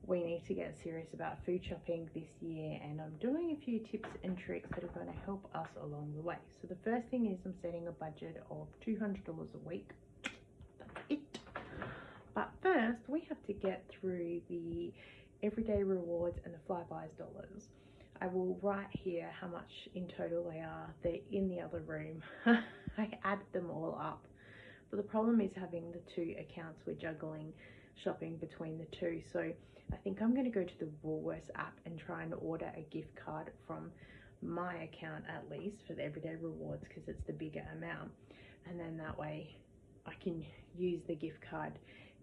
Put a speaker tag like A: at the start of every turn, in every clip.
A: we need to get serious about food shopping this year, and I'm doing a few tips and tricks that are going to help us along the way. So the first thing is I'm setting a budget of $200 a week. That's it. But first we have to get through the everyday rewards and the Flybuys dollars. I will write here how much in total they are. They're in the other room. I added them all up. But the problem is having the two accounts. We're juggling shopping between the two. So I think I'm going to go to the Woolworths app and try and order a gift card from my account at least for the everyday rewards, because it's the bigger amount. And then that way I can use the gift card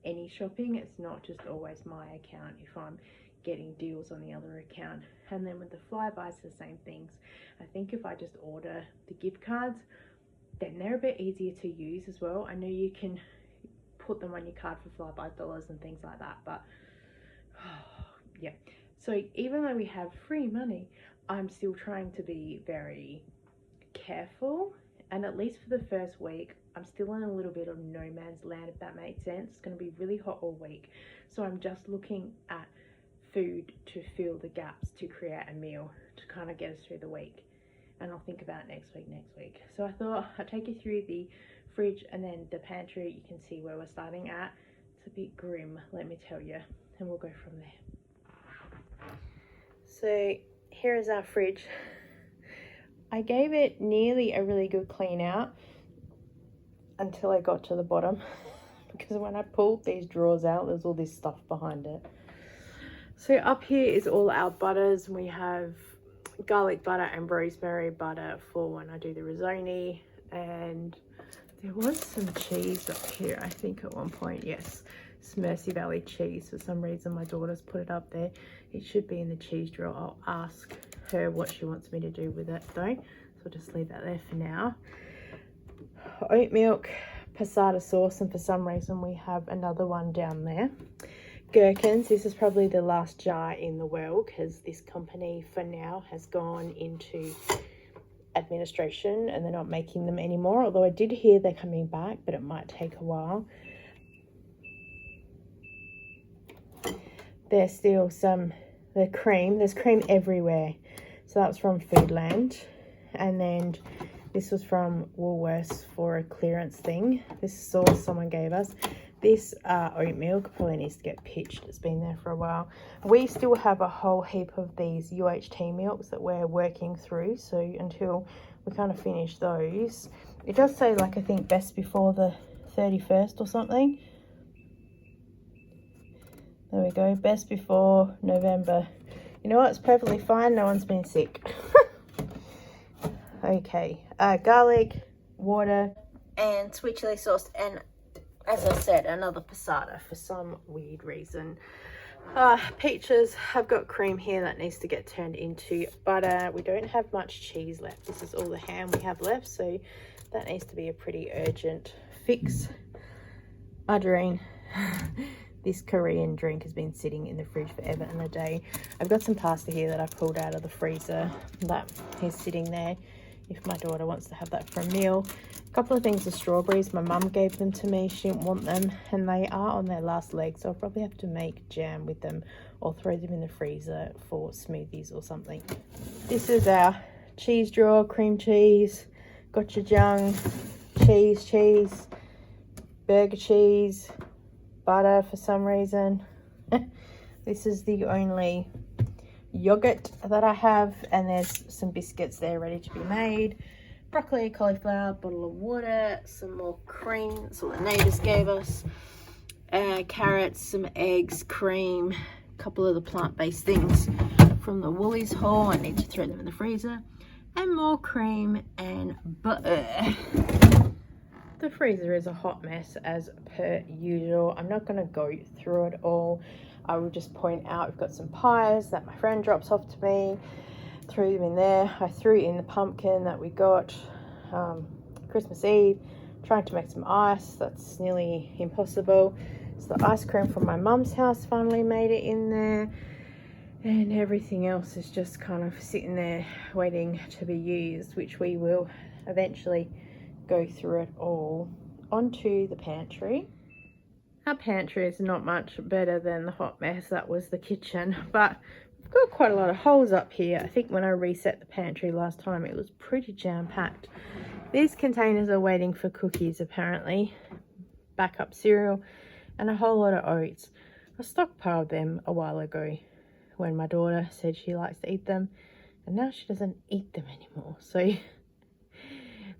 A: any shopping. It's not just always my account if I'm getting deals on the other account. And then with the Flybuys, the same things. I think if I just order the gift cards, then they're a bit easier to use as well. I know you can put them on your card for Flybuys dollars and things like that, but yeah. So even though we have free money, I'm still trying to be very careful, and at least for the first week I'm still in a little bit of no man's land, if that makes sense. It's going to be really hot all week, so I'm just looking at food to fill the gaps, to create a meal to kind of get us through the week, and I'll think about next week. So I thought I'd take you through the fridge and then the pantry. You can see where we're starting at. It's a bit grim, let me tell you, and we'll go from there. So here is our fridge. I gave it nearly a really good clean out until I got to the bottom, because when I pulled these drawers out, there's all this stuff behind it. So up here is all our butters. We have garlic butter and rosemary butter for when I do the risotto, and there was some cheese up here, I think at one point. Yes, it's Mercy Valley cheese. For some reason my daughter's put it up there. It should be in the cheese drawer. I'll ask her what she wants me to do with it though, so I'll just leave that there for now. Oat milk, passata sauce, and for some reason we have another one down there. Gherkins. This is probably the last jar in the world, because this company for now has gone into administration and they're not making them anymore, although I did hear they're coming back, but it might take a while. There's still the cream. There's cream everywhere. So that's from Foodland. And then this was from Woolworths for a clearance thing. This sauce someone gave us. This oat milk probably needs to get pitched. It's been there for a while. We still have a whole heap of these UHT milks that we're working through. So until we kind of finish those, it does say, like, I think best before the 31st or something. There we go, best before November. You know what, it's perfectly fine. No one's been sick. Okay, garlic, water, and sweet chili sauce, and as I said, another passata for some weird reason. Peaches, I've got cream here that needs to get turned into butter. We don't have much cheese left. This is all the ham we have left, so that needs to be a pretty urgent fix. Margarine. This Korean drink has been sitting in the fridge forever and a day. I've got some pasta here that I pulled out of the freezer that is sitting there if my daughter wants to have that for a meal. A couple of things of strawberries. My mum gave them to me. She didn't want them, and they are on their last leg, so I'll probably have to make jam with them or throw them in the freezer for smoothies or something. This is our cheese drawer. Cream cheese, gochujang, cheese, burger cheese, butter for some reason. This is the only yogurt that I have, and there's some biscuits there ready to be made. Broccoli, cauliflower, bottle of water, some more cream, that's what the neighbours gave us, carrots, some eggs, cream, a couple of the plant-based things from the Woolies haul. I need to throw them in the freezer, and more cream and butter. The freezer is a hot mess as per usual. I'm not going to go through it all. I will just point out we've got some pies that my friend drops off to me. Threw them in there. I threw in the pumpkin that we got Christmas Eve. Trying to make some ice. That's nearly impossible. So the ice cream from my mum's house finally made it in there. And everything else is just kind of sitting there waiting to be used, which we will eventually go through it all. Onto the pantry. Our pantry is not much better than the hot mess that was the kitchen, but we've got quite a lot of holes up here. I think when I reset the pantry last time, it was pretty jam-packed. These containers are waiting for cookies, apparently. Backup cereal and a whole lot of oats. I stockpiled them a while ago when my daughter said she likes to eat them, and now she doesn't eat them anymore. So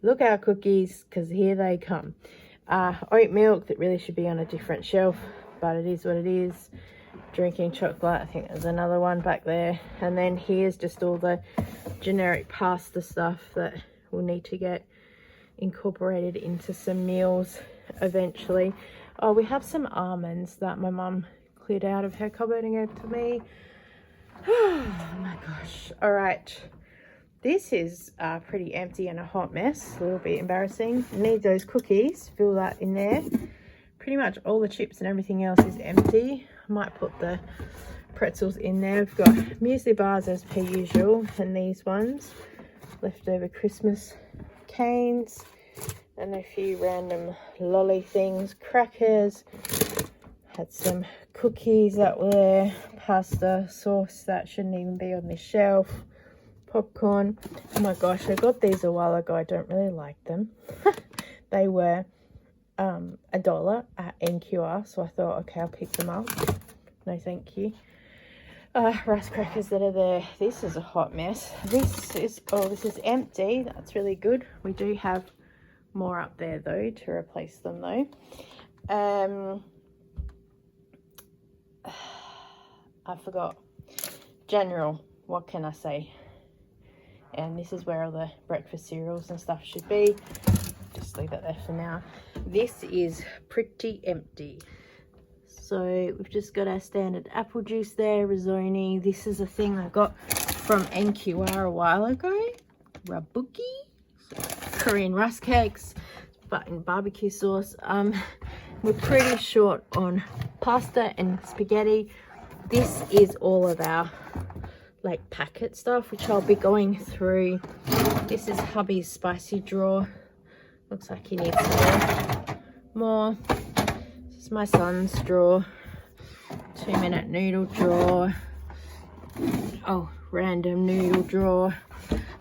A: look out, cookies, because here they come. Oat milk that really should be on a different shelf, but it is what it is. Drinking chocolate, I think there's another one back there. And then here's just all the generic pasta stuff that will need to get incorporated into some meals eventually. Oh, we have some almonds that my mum cleared out of her cupboard and gave to me. Oh my gosh. All right. This is pretty empty and a hot mess. A little bit embarrassing. Need those cookies. Fill that in there. Pretty much all the chips and everything else is empty. I might put the pretzels in there. We've got muesli bars as per usual. And these ones. Leftover Christmas canes. And a few random lolly things. Crackers. Had some cookies that were there. Pasta sauce that shouldn't even be on this shelf. Popcorn. Oh my gosh, I got these a while ago. I don't really like them. They were $1 at NQR, so I thought, okay, I'll pick them up. No thank you. Rice crackers that are there. This is a hot mess. This is empty. That's really good. We do have more up there though to replace them though. I forgot. General, what can I say? And this is where all the breakfast cereals and stuff should be. Just leave that there for now. This is pretty empty. So we've just got our standard apple juice there, risoni. This is a thing I got from NQR a while ago. Rabuki, Korean rice cakes, but in barbecue sauce. We're pretty short on pasta and spaghetti. This is all of our like packet stuff, which I'll be going through. This is hubby's spicy drawer. Looks like he needs some more. This is my son's drawer. 2-minute noodle drawer. Oh, random noodle drawer.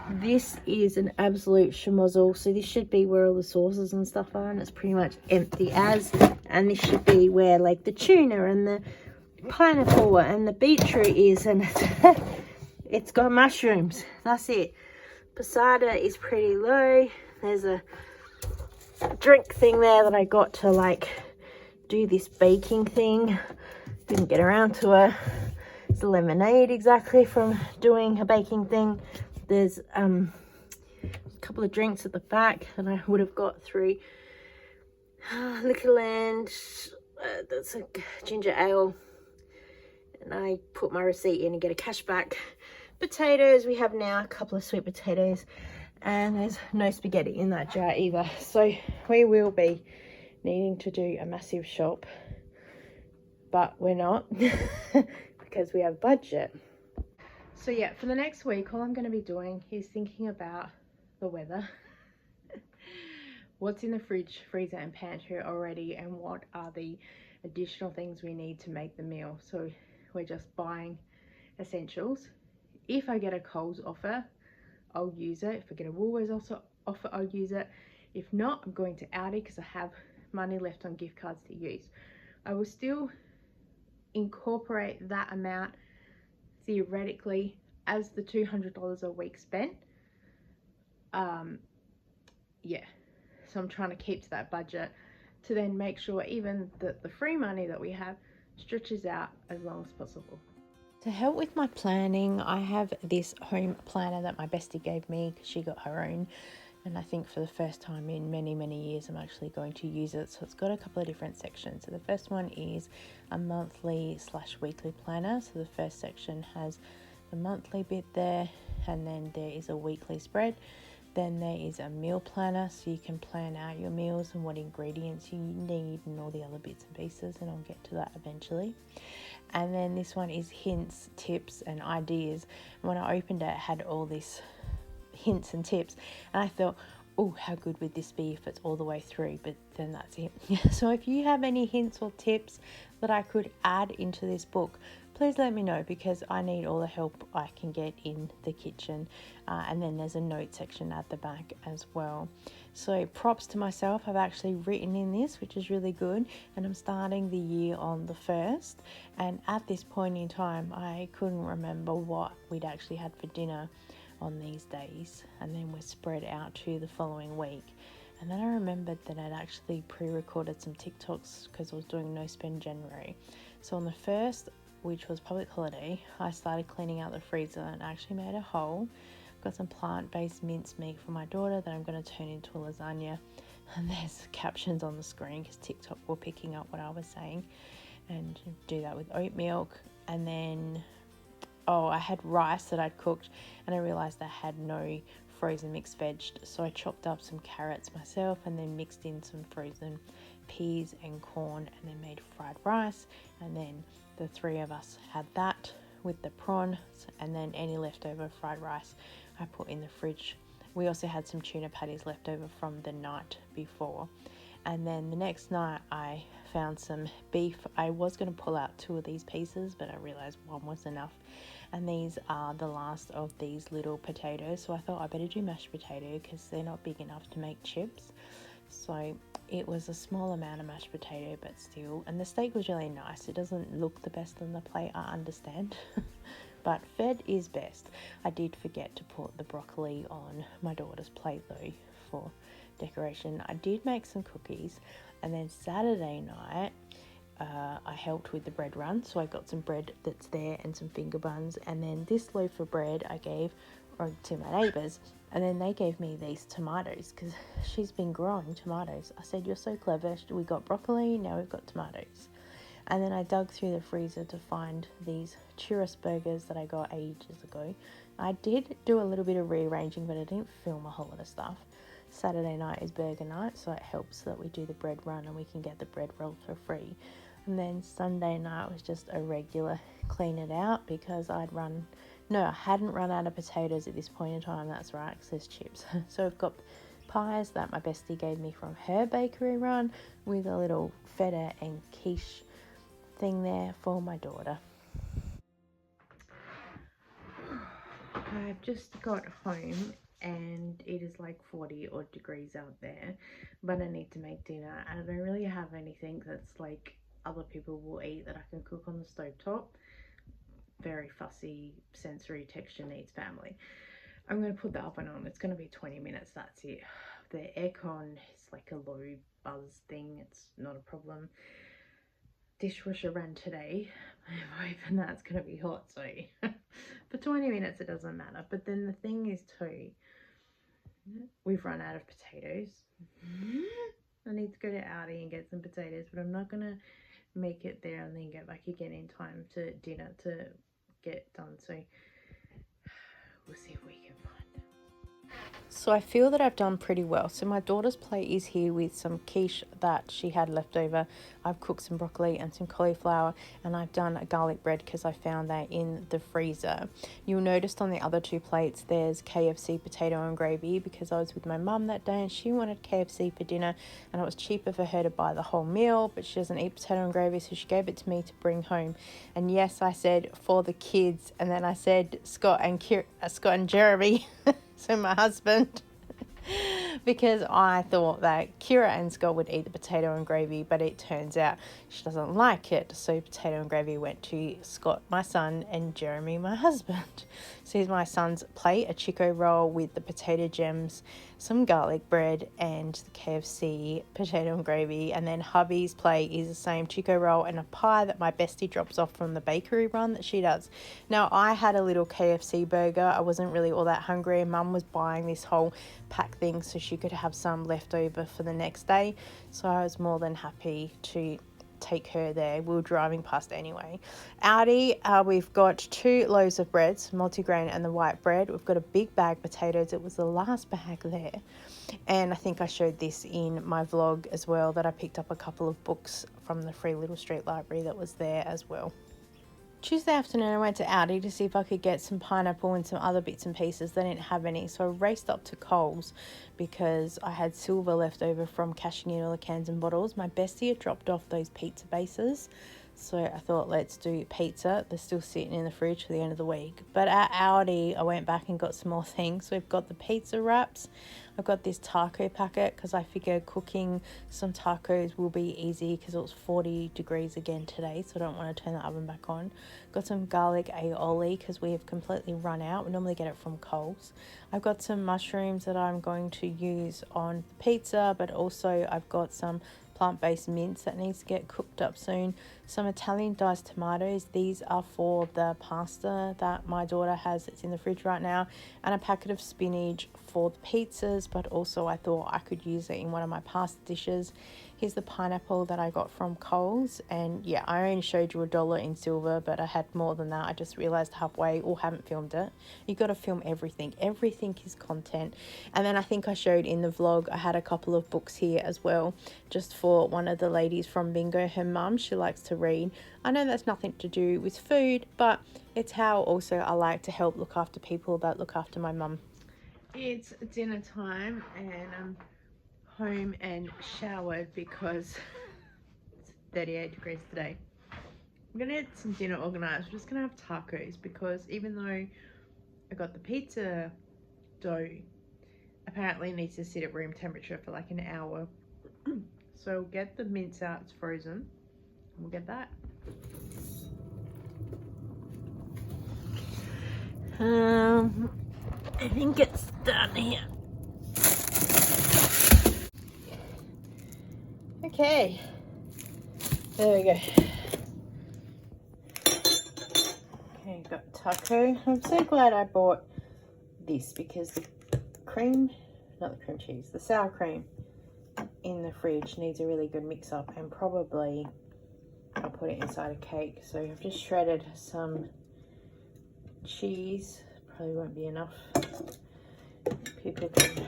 A: This is an absolute schmozzle. So this should be where all the sauces and stuff are, and it's pretty much empty as. And this should be where like the tuna and the pineapple and the beetroot is, and it's got mushrooms. That's it. Passata is pretty low. There's a drink thing there that I got to like do this baking thing. Didn't get around to it. It's a lemonade exactly from doing a baking thing. There's a couple of drinks at the back that I would have got through Liquorland. That's a ginger ale. And I put my receipt in and get a cashback. Potatoes, we have now a couple of sweet potatoes, and there's no spaghetti in that jar either. So we will be needing to do a massive shop, but we're not because we have budget. So yeah, for the next week, all I'm going to be doing is thinking about the weather, what's in the fridge, freezer and pantry already, and what are the additional things we need to make the meal. So we're just buying essentials. If I get a Coles offer, I'll use it. If I get a Woolworths offer, I'll use it. If not, I'm going to Aldi because I have money left on gift cards to use. I will still incorporate that amount theoretically as the $200 a week spent. Yeah, so I'm trying to keep to that budget to then make sure even the free money that we have stretches out as long as possible. To help with my planning, I have this home planner that my bestie gave me because she got her own, and I think for the first time in many years I'm actually going to use it. So it's got a couple of different sections. So the first one is a monthly/weekly planner. So the first section has the monthly bit there, and then there is a weekly spread. Then there is a meal planner, so you can plan out your meals and what ingredients you need and all the other bits and pieces, and I'll get to that eventually. And then this one is hints, tips and ideas. When I opened it, it had all these hints and tips, and I thought, oh, how good would this be if it's all the way through, but then that's it. So if you have any hints or tips that I could add into this book, please let me know, because I need all the help I can get in the kitchen. And then there's a note section at the back as well. So props to myself, I've actually written in this, which is really good, and I'm starting the year on the 1st, and at this point in time I couldn't remember what we'd actually had for dinner on these days, and then we're spread out to the following week. And then I remembered that I'd actually pre-recorded some TikToks because I was doing No Spend January. So on the 1st, which was public holiday, I started cleaning out the freezer and actually made a haul. Got some plant-based minced meat for my daughter that I'm going to turn into a lasagna. And there's captions on the screen because TikTok were picking up what I was saying. And do that with oat milk. And then I had rice that I'd cooked, and I realised I had no frozen mixed veg, so I chopped up some carrots myself and then mixed in some frozen peas and corn and then made fried rice. And then the 3 of us had that with the prawns, and then any leftover fried rice I put in the fridge. We also had some tuna patties left over from the night before. And then the next night I found some beef. I was going to pull out 2 of these pieces, but I realized 1 was enough. And these are the last of these little potatoes, so I thought I better do mashed potato because they're not big enough to make chips. So it was a small amount of mashed potato, but still. And the steak was really nice. It doesn't look the best on the plate, I understand. But fed is best. I did forget to put the broccoli on my daughter's plate though for decoration. I did make some cookies, and then Saturday night I helped with the bread run, so I got some bread that's there and some finger buns, and then this loaf of bread I gave to my neighbours, and then they gave me these tomatoes because she's been growing tomatoes. I said, you're so clever, we got broccoli, now we've got tomatoes. And then I dug through the freezer to find these churros burgers that I got ages ago. I did do a little bit of rearranging, but I didn't film a whole lot of stuff. Saturday night is burger night, so it helps that we do the bread run and we can get the bread roll for free. And then Sunday night was just a regular clean it out because I hadn't run out of potatoes at this point in time. That's right, because there's chips. So I've got pies that my bestie gave me from her bakery run with a little feta and quiche thing there for my daughter. I've just got home and it is like 40 odd degrees out there, but I need to make dinner and I don't really have anything that's like other people will eat that I can cook on the stovetop. Very fussy, sensory texture needs family. I'm going to put the oven on. It's going to be 20 minutes, that's it. The aircon is like a low buzz thing, it's not a problem. Dishwasher ran today. I'm hoping that's going to be hot, so for 20 minutes it doesn't matter. But then the thing is too, we've run out of potatoes. I need to go to Aldi and get some potatoes, but I'm not going to make it there and then get back again in time to dinner to get done. So we'll see if we can find them. So I feel that I've done pretty well. So my daughter's plate is here with some quiche that she had left over. I've cooked some broccoli and some cauliflower, and I've done a garlic bread because I found that in the freezer. You'll notice on the other 2 plates there's KFC potato and gravy because I was with my mum that day and she wanted KFC for dinner, and it was cheaper for her to buy the whole meal, but she doesn't eat potato and gravy, so she gave it to me to bring home. And yes, I said for the kids, and then I said Scott and Jeremy. So my husband, because I thought that Kira and Scott would eat the potato and gravy, but it turns out she doesn't like it. So potato and gravy went to Scott, my son, and Jeremy, my husband. So here's my son's plate, a Chico roll with the potato gems, some garlic bread, and the KFC potato and gravy. And then hubby's plate is the same Chico roll and a pie that my bestie drops off from the bakery run that she does. Now, I had a little KFC burger. I wasn't really all that hungry. Mum was buying this whole pack thing so she could have some left over for the next day. So I was more than happy to take her there. We were driving past anyway. Aldi, we've got 2 loaves of breads, multigrain and the white bread. We've got a big bag of potatoes. It was the last bag there. And I think I showed this in my vlog as well, that I picked up a couple of books from the Free Little Street Library that was there as well. Tuesday afternoon I went to Aldi to see if I could get some pineapple and some other bits and pieces. They didn't have any, so I raced up to Coles because I had silver left over from cashing in all the cans and bottles. My bestie had dropped off those pizza bases, so I thought, let's do pizza. They're still sitting in the fridge for the end of the week. But at Aldi, I went back and got some more things. So we've got the pizza wraps. I've got this taco packet because I figured cooking some tacos will be easy because it was 40 degrees again today, so I don't want to turn the oven back on. Got some garlic aioli because we have completely run out. We normally get it from Coles. I've got some mushrooms that I'm going to use on pizza, but also I've got some plant-based mince that needs to get cooked up soon. Some Italian diced tomatoes. These are for the pasta that my daughter has. It's in the fridge right now. And a packet of spinach for the pizzas, but also I thought I could use it in one of my pasta dishes. Here's the pineapple that I got from Coles, and yeah, I only showed you $1 in silver, but I had more than that. I just realized halfway, or haven't filmed it. You got to film everything. Everything is content. And then I think I showed in the vlog, I had a couple of books here as well, just for one of the ladies from Bingo, her mum. She likes to read. I know that's nothing to do with food, but it's how also I like to help look after people that look after my mum. It's dinner time and I'm home and showered because it's 38 degrees today. I'm gonna get some dinner organized. We're just gonna have tacos because even though I got the pizza dough, apparently it needs to sit at room temperature for like an hour. So we'll get the mince out, it's frozen, and we'll get that. I think it's done here. Okay, there we go. Okay, got taco. I'm so glad I bought this because the cream, not the cream cheese, the sour cream in the fridge needs a really good mix up, and probably I'll put it inside a cake. So I've just shredded some cheese. Probably won't be enough. People can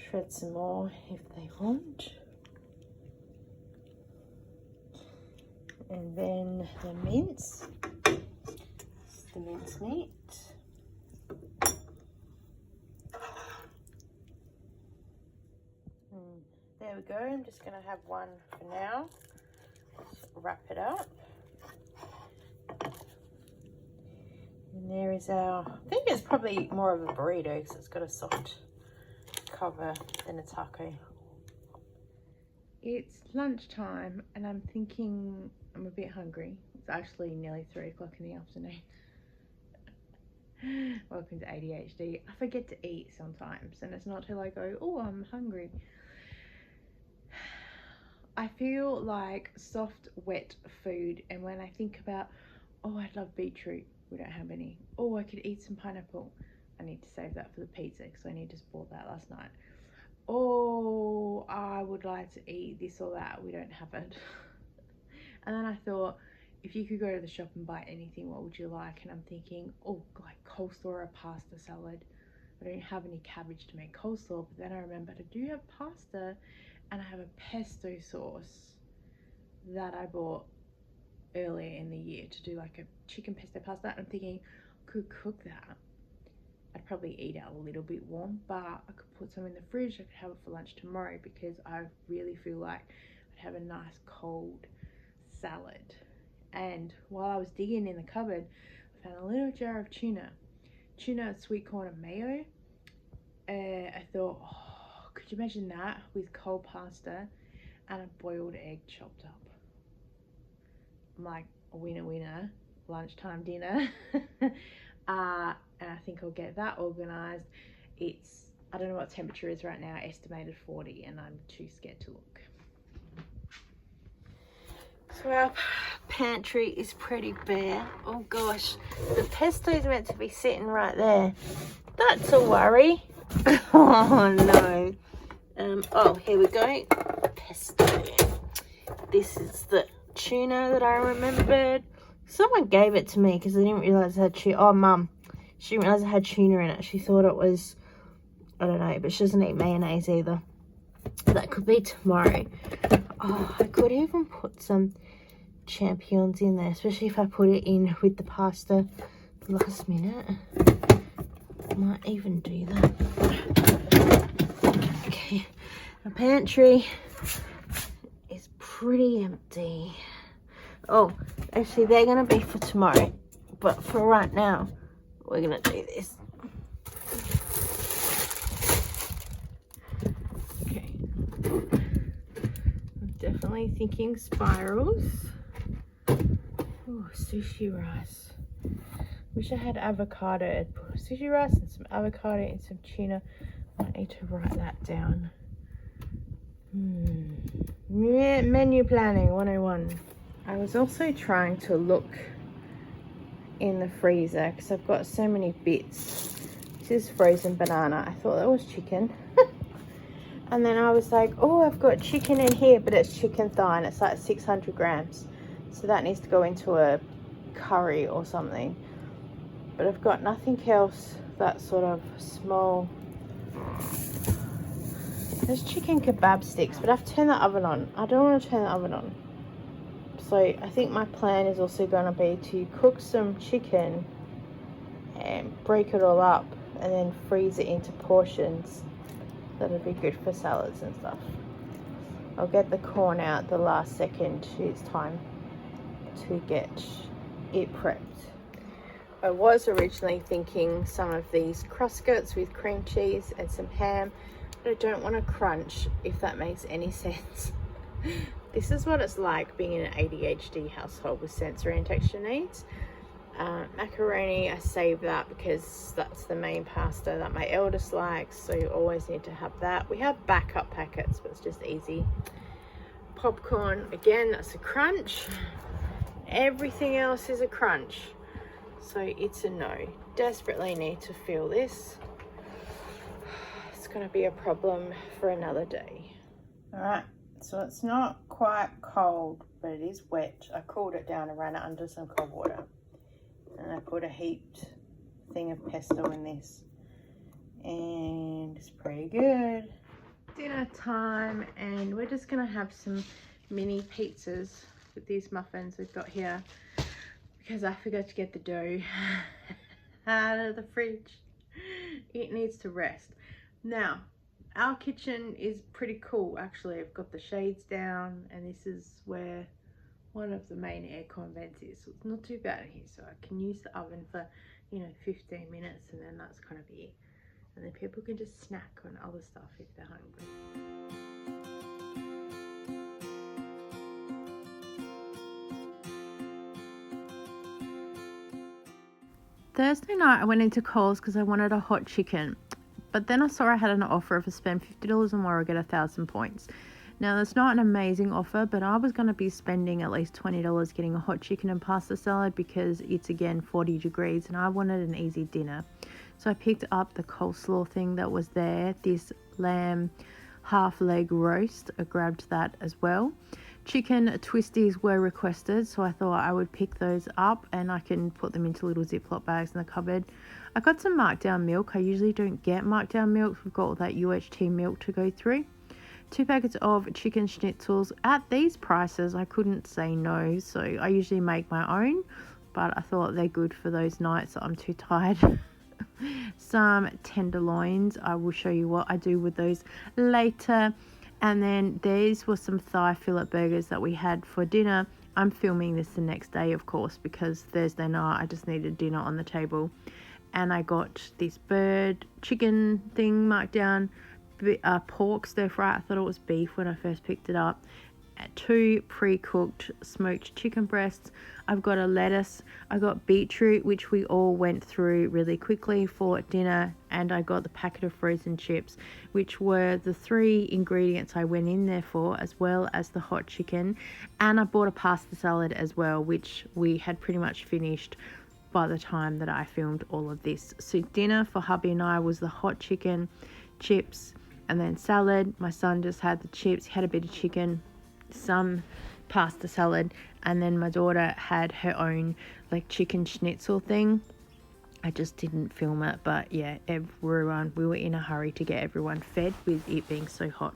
A: shred some more if they want. And then the mince. The mince meat. There we go. I'm just going to have one for now. Just wrap it up. And there is our, I think it's probably more of a burrito because it's got a soft cover than a taco. It's lunchtime and I'm thinking I'm a bit hungry. It's actually nearly 3 o'clock in the afternoon. Welcome to ADHD. I forget to eat sometimes and it's not till I go, oh, I'm hungry. I feel like soft, wet food, and when I think about, oh, I'd love beetroot, we don't have any. Oh, I could eat some pineapple. I need to save that for the pizza because I only just bought that last night. Oh, I would like to eat this or that, we don't have it. And then I thought, if you could go to the shop and buy anything, what would you like? And I'm thinking, oh, like coleslaw or a pasta salad. I don't have any cabbage to make coleslaw, but then I remembered I do have pasta and I have a pesto sauce that I bought earlier in the year to do like a chicken pesto pasta. And I'm thinking, I could cook that. I'd probably eat out a little bit warm, but I could put some in the fridge. I could have it for lunch tomorrow because I really feel like I'd have a nice cold salad. And while I was digging in the cupboard, I found a little jar of tuna, sweet corn and mayo. I thought, oh, could you imagine that with cold pasta and a boiled egg chopped up? I'm like, a winner, lunchtime dinner. And I think I'll get that organized. It's, I don't know what temperature is right now, estimated 40, and I'm too scared to look. So our pantry is pretty bare. Oh gosh, the pesto's meant to be sitting right there. That's a worry. Oh no. Oh, here we go. Pesto. This is the tuna that I remembered. Someone gave it to me because I didn't realize it had tuna. Oh, Mum. She didn't realize it had tuna in it. She thought it was, I don't know, but she doesn't eat mayonnaise either. That could be tomorrow. Oh, I could even put some
B: champignons in there, especially if I put it in with the pasta last minute. Might even do that. Okay, my pantry is pretty empty. Oh, actually they're gonna be for tomorrow, but for right now we're gonna do this. Okay, I'm definitely thinking spirals. Oh, sushi rice. Wish I had avocado. Sushi rice and some avocado and some tuna. I need to write that down. Menu planning 101. I was also trying to look in the freezer because I've got so many bits. This is frozen banana. I thought that was chicken. And then I was like, oh, I've got chicken in here, but it's chicken thigh and it's like 600 grams. So that needs to go into a curry or something. But I've got nothing else that sort of small. There's chicken kebab sticks, but I've turned the oven on. I don't want to turn the oven on. So I think my plan is also going to be to cook some chicken and break it all up and then freeze it into portions. That'll be good for salads and stuff. I'll get the corn out the last second it's time to get it prepped. I was originally thinking some of these Cruscuts with cream cheese and some ham, but I don't want to crunch, if that makes any sense. This is what it's like being in an ADHD household with sensory and texture needs. Macaroni, I save that because that's the main pasta that my eldest likes, so you always need to have that. We have backup packets, but it's just easy. Popcorn, again, that's a crunch. Everything else is a crunch, so it's a no. Desperately need to feel this. It's going to be a problem for another day. All right, so it's not quite cold, but it is wet. I cooled it down and ran it under some cold water. And I put a heaped thing of pesto in this. And it's pretty good. Dinner time, and we're just going to have some mini pizzas with these muffins we've got here. Because I forgot to get the dough out of the fridge. It needs to rest. Now, our kitchen is pretty cool actually. I've got the shades down, and this is where one of the main aircon vents is, so it's not too bad here, so I can use the oven for 15 minutes, and then that's kind of it, and then people can just snack on other stuff if they're hungry. Thursday night I went into Coles because I wanted a hot chicken, but then I saw I had an offer. If I spend $50 or more I get 1,000 points. Now, that's not an amazing offer, but I was going to be spending at least $20 getting a hot chicken and pasta salad because it's, again, 40 degrees and I wanted an easy dinner. So I picked up the coleslaw thing that was there, this lamb half leg roast. I grabbed that as well. Chicken twisties were requested, so I thought I would pick those up and I can put them into little Ziploc bags in the cupboard. I got some markdown milk. I usually don't get markdown milk. We've got all that UHT milk to go through. 2 packets of chicken schnitzels. At these prices, I couldn't say no, so I usually make my own, but I thought they're good for those nights that I'm too tired. Some tenderloins. I will show you what I do with those later. And then these were some thigh fillet burgers that we had for dinner. I'm filming this the next day, of course, because Thursday night I just needed dinner on the table. And I got this bird chicken thing marked down. Pork stir fry. I thought it was beef when I first picked it up. 2 pre-cooked smoked chicken breasts. I've got a lettuce. I got beetroot, which we all went through really quickly for dinner, and I got the packet of frozen chips, which were the 3 ingredients I went in there for, as well as the hot chicken. And I bought a pasta salad as well, which we had pretty much finished by the time that I filmed all of this. So dinner for hubby and I was the hot chicken, chips, and then salad. My son just had the chips. He had a bit of chicken, some pasta salad, and then my daughter had her own chicken schnitzel thing. I just didn't film it, but yeah, we were in a hurry to get everyone fed with it being so hot.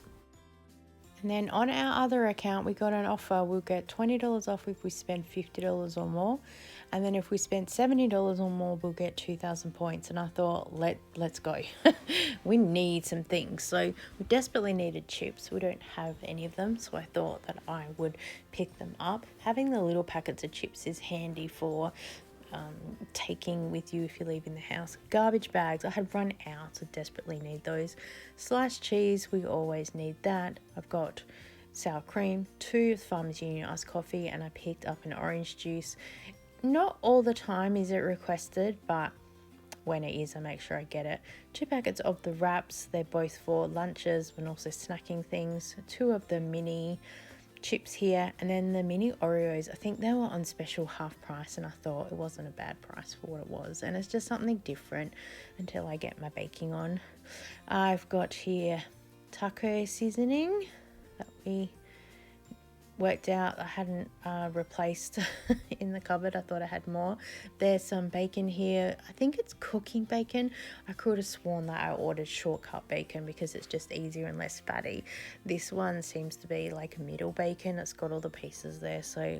B: And then on our other account, we got an offer. We'll get $20 off if we spend $50 or more. And then if we spend $70 or more, we'll get 2,000 points. And I thought, let's go. We need some things. So we desperately needed chips. We don't have any of them. So I thought that I would pick them up. Having the little packets of chips is handy for taking with you if you're leaving the house. Garbage bags, I had run out, so desperately need those. Sliced cheese, we always need that. I've got sour cream, 2 Farmers Union iced coffee, and I picked up an orange juice. Not all the time is it requested, but when it is, I make sure I get it. 2 packets of the wraps, they're both for lunches and also snacking things. 2 of the mini chips here, and then the mini Oreos, I think they were on special half price, and I thought it wasn't a bad price for what it was, and it's just something different until I get my baking on. I've got here taco seasoning that we worked out I hadn't replaced in the cupboard. I thought I had more. There's some bacon here. I think it's cooking bacon. I could have sworn that I ordered shortcut bacon because it's just easier and less fatty. This one seems to be like middle bacon. It's got all the pieces there, so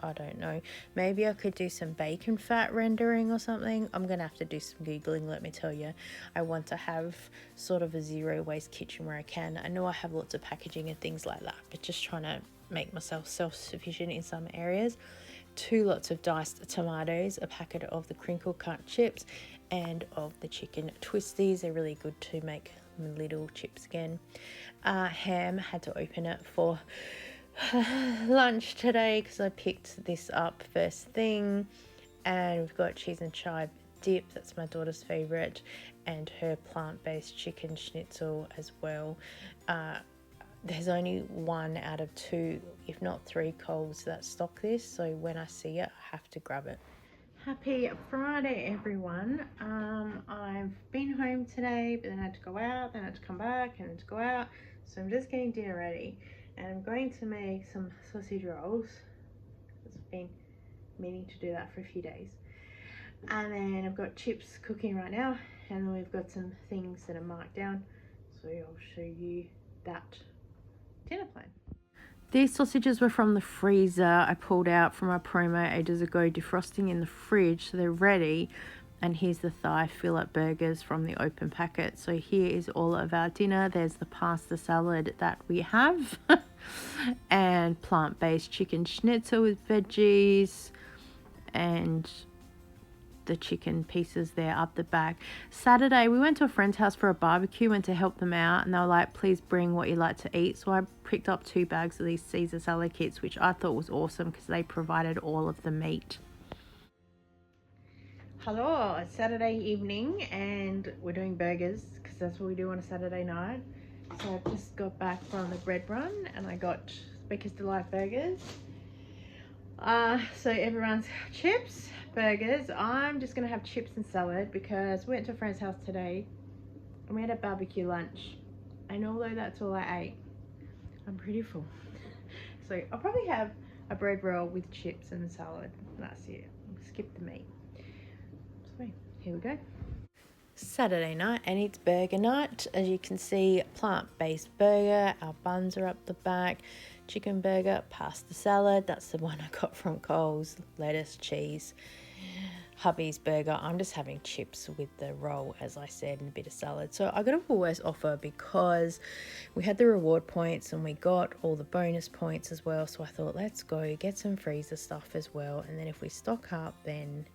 B: I don't know. Maybe I could do some bacon fat rendering or something. I'm gonna have to do some googling, let me tell you. I want to have sort of a zero waste kitchen where I can. I know I have lots of packaging and things like that, but just trying to make myself self-sufficient in some areas. 2 lots of diced tomatoes, a packet of the crinkle cut chips, and of the chicken twisties. They're really good to make little chips again. Ham, had to open it for lunch today because I picked this up first thing. And we've got cheese and chive dip, that's my daughter's favorite, and her plant-based chicken schnitzel as well. There's only 1 out of 2, if not 3 Coles that stock this, so when I see it, I have to grab it. Happy Friday, everyone. I've been home today, but then I had to go out, then I had to come back, and to go out, so I'm just getting dinner ready, and I'm going to make some sausage rolls. I've been meaning to do that for a few days. And then I've got chips cooking right now, and then we've got some things that are marked down, so I'll show you that dinner plan. These sausages were from the freezer. I pulled out from our promo ages ago, defrosting in the fridge, so they're ready. And here's the thigh fillet burgers from the open packet. So here is all of our dinner. There's the pasta salad that we have and plant-based chicken schnitzel with veggies and the chicken pieces there up the back. Saturday we went to a friend's house for a barbecue, went to help them out, and they were like, please bring what you like to eat. So I picked up 2 bags of these Caesar salad kits, which I thought was awesome because they provided all of the meat. Hello, it's Saturday evening and we're doing burgers because that's what we do on a Saturday night. So I just got back from the bread run and I got Baker's Delight burgers. So everyone's chips, burgers. I'm just gonna have chips and salad because we went to a friend's house today and we had a barbecue lunch, and although that's all I ate, I'm pretty full. So I'll probably have a bread roll with chips and salad. That's it. I'll skip the meat. So here we go. Saturday night, and it's burger night. As you can see, plant-based burger. Our buns are up the back. Chicken burger, pasta salad. That's the one I got from Coles. Lettuce, cheese. Hubby's burger. I'm just having chips with the roll, as I said, and a bit of salad. So I got a Woolworths offer because we had the reward points and we got all the bonus points as well. So I thought, let's go get some freezer stuff as well. And then if we stock up, then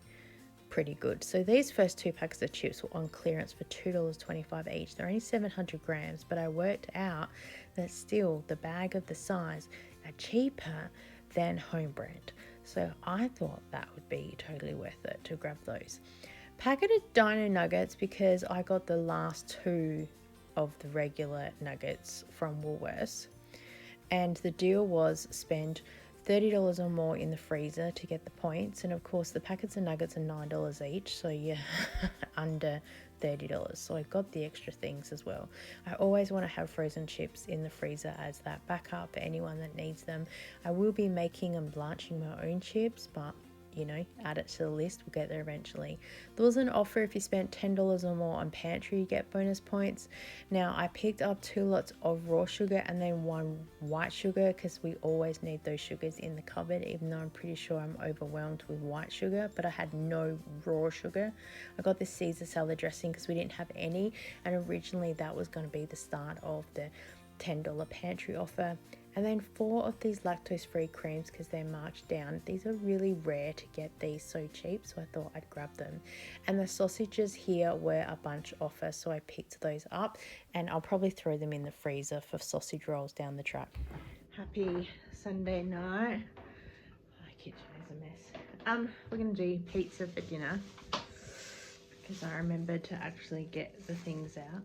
B: pretty good. So these first 2 packs of chips were on clearance for $2.25 each. They're only 700 grams, but I worked out that still the bag of the size are cheaper than home brand. So I thought that would be totally worth it to grab those. Packet of Dino Nuggets because I got the last 2 of the regular nuggets from Woolworths, and the deal was spend $30 or more in the freezer to get the points, and of course the packets of nuggets are $9 each, so you're under $30. So I got the extra things as well. I always want to have frozen chips in the freezer as that backup for anyone that needs them. I will be making and blanching my own chips, but you know, add it to the list. We'll get there eventually. There was an offer if you spent $10 or more on Pantry, you get bonus points. Now I picked up 2 lots of raw sugar and then 1 white sugar, because we always need those sugars in the cupboard, even though I'm pretty sure I'm overwhelmed with white sugar, but I had no raw sugar. I got this Caesar salad dressing because we didn't have any, and originally that was going to be the start of the $10 Pantry offer. And then 4 of these lactose-free creams because they're marked down. These are really rare to get these so cheap, so I thought I'd grab them. And the sausages here were a bunch offer, so I picked those up, and I'll probably throw them in the freezer for sausage rolls down the track. Happy Sunday night. My kitchen is a mess. We're gonna do pizza for dinner because I remembered to actually get the things out.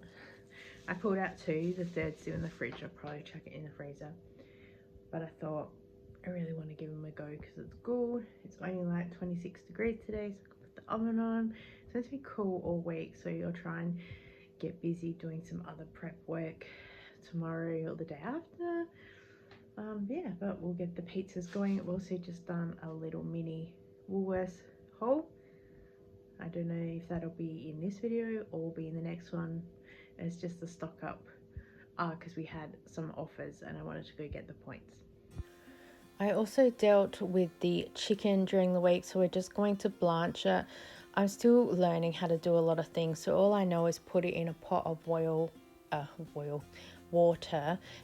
B: I pulled out 2, the third's still in the fridge. I'll probably chuck it in the freezer. But I thought I really want to give them a go because it's good. It's only like 26 degrees today, so I can put the oven on. It's meant to be cool all week, so you'll try and get busy doing some other prep work tomorrow or the day after. Yeah, but we'll get the pizzas going. I've also just done a little mini Woolworths haul. I don't know if that'll be in this video or be in the next one. It's just a stock up because we had some offers and I wanted to go get the points. I also dealt with the chicken during the week, so we're just going to blanch it. I'm still learning how to do a lot of things, so all I know is put it in a pot of water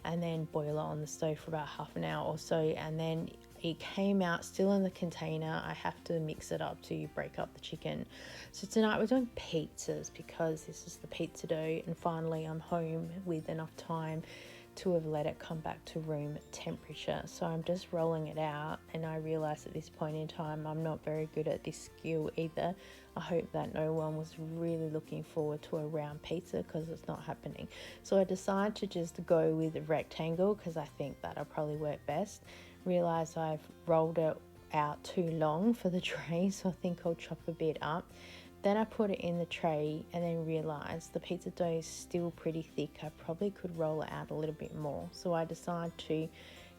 B: and then boil it on the stove for about half an hour or so, and then it came out still in the container. I have to mix it up to break up the chicken. So tonight we're doing pizzas because this is the pizza dough, and finally I'm home with enough time to have let it come back to room temperature. So I'm just rolling it out, and I realize at this point in time I'm not very good at this skill either. I hope that no one was really looking forward to a round pizza because it's not happening. So I decided to just go with a rectangle because I think that'll probably work best. Realize I've rolled it out too long for the tray, so I think I'll chop a bit up. Then I put it in the tray and then realized the pizza dough is still pretty thick. I probably could roll it out a little bit more. So I decided to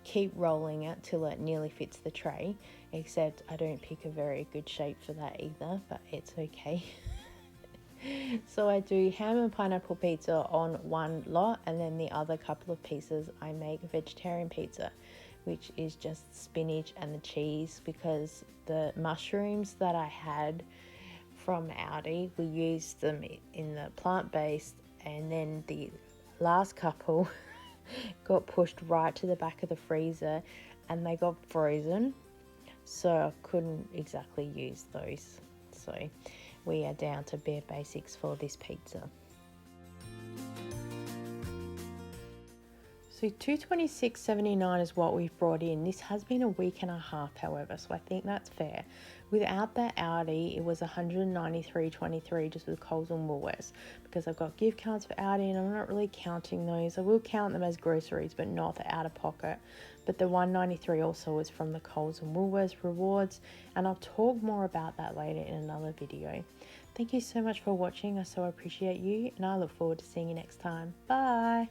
B: keep rolling it till it nearly fits the tray, except I don't pick a very good shape for that either, but it's okay. So I do ham and pineapple pizza on one lot, and then the other couple of pieces I make vegetarian pizza, which is just spinach and the cheese, because the mushrooms that I had from Aldi, we used them in the plant-based, and then the last couple got pushed right to the back of the freezer and they got frozen, so I couldn't exactly use those. So we are down to bare basics for this pizza. So $226.79 is what we've brought in. This has been a week and a half, however, so I think that's fair. Without that Aldi, it was $193.23 just with Coles and Woolworths, because I've got gift cards for Aldi and I'm not really counting those. I will count them as groceries, but not the out of pocket. But the $193 also was from the Coles and Woolworths rewards, and I'll talk more about that later in another video. Thank you so much for watching. I so appreciate you, and I look forward to seeing you next time. Bye!